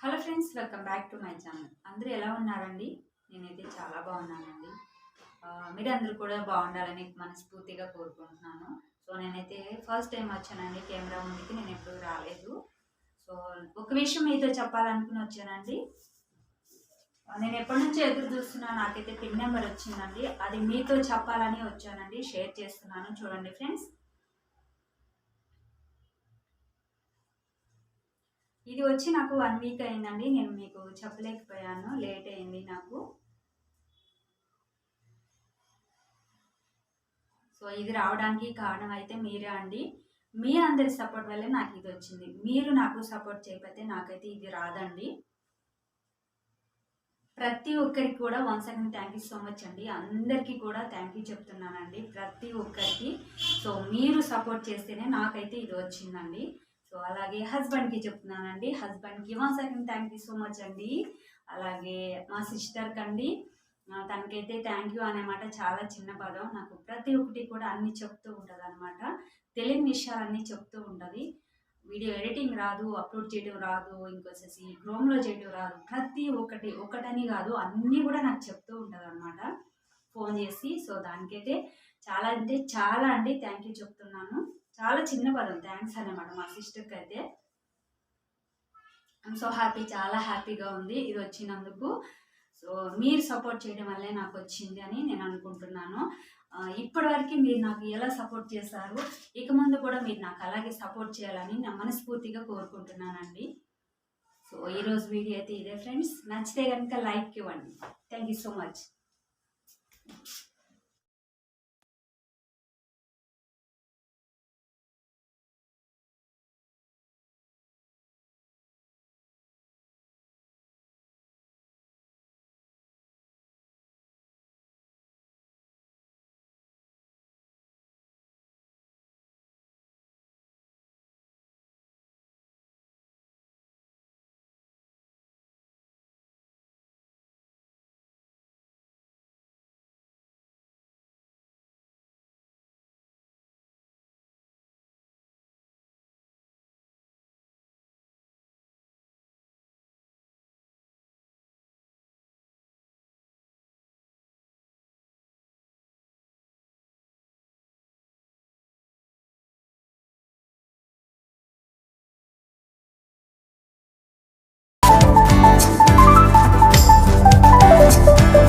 Hello friends, welcome back to my channel. అందరూ ఎలా ఉన్నారండి? నేనైతే చాలా బాగున్నానండి. మీరందరూ కూడా బాగుండాలని మనస్ఫూర్తిగా కోరుకుంటున్నాను. సో నేనైతే ఫస్ట్ టైం వచ్చానండి కెమెరా ముందుకి. నేను ఎప్పుడు రాలేదు. సో ఒక విషయం మీతో చెప్పాలనుకుని వచ్చానండి. నేను ఎప్పటి నుంచో ఎదురు చూస్తున్నాను. నాకైతే పిన్ నెంబర్ వచ్చిందండి. అది మీతో చెప్పాలని వచ్చానండి. షేర్ చేస్తున్నాను, చూడండి ఫ్రెండ్స్. ఇది వచ్చి నాకు 1 వీక్ అయిందండి. నేను మీకు చెప్పలేకపోయాను, లేట్ అయింది నాకు. సో ఇది రావడానికి కారణం అయితే మీరే అండి. మీ అందరి సపోర్ట్ వల్లే నాకు ఇది వచ్చింది. మీరు నాకు సపోర్ట్ చేయకపోతే నాకైతే ఇది రాదండి. ప్రతి ఒక్కరికి కూడా once again thank you so much అండి. అందరికీ కూడా థ్యాంక్ యూ చెప్తున్నానండి, ప్రతి ఒక్కరికి. సో మీరు సపోర్ట్ చేస్తేనే నాకైతే ఇది వచ్చిందండి. సో అలాగే హస్బెండ్కి చెప్తున్నానండి. హస్బెండ్కి once again thank you so much అండి. అలాగే మా సిస్టర్కి అండి, తనకైతే థ్యాంక్ యూ అనే మాట చాలా చిన్న పదం. నాకు ప్రతి ఒక్కటి కూడా అన్నీ చెప్తూ ఉంటుంది అనమాట. తెలియని విషయాలన్నీ చెప్తూ ఉంటుంది. వీడియో ఎడిటింగ్ రాదు, అప్లోడ్ చేయడం రాదు, ఇంకొచ్చేసి క్రోమ్లో చేయడం రాదు. ప్రతి ఒకటని కాదు, అన్నీ కూడా నాకు చెప్తూ ఉంటుంది అనమాట ఫోన్ చేసి. సో దానికైతే చాలా అంటే చాలా అండి థ్యాంక్ యూ చెప్తున్నాను. చాలా చిన్న పదం థ్యాంక్స్ అనమాట మా సిస్టర్కి అయితే. ఐఎమ్ సో హ్యాపీ, చాలా హ్యాపీగా ఉంది ఇది వచ్చినందుకు. సో మీరు సపోర్ట్ చేయడం వల్లే నాకు వచ్చింది అని నేను అనుకుంటున్నాను. ఇప్పటివరకు మీరు నాకు ఎలా సపోర్ట్ చేశారు, ఇక ముందు కూడా మీరు నాకు అలాగే సపోర్ట్ చేయాలని నా మనస్ఫూర్తిగా కోరుకుంటున్నానండి. సో ఈరోజు వీడియో అయితే ఇదే ఫ్రెండ్స్. నచ్చితే కనుక లైక్ ఇవ్వండి. Thank you so much.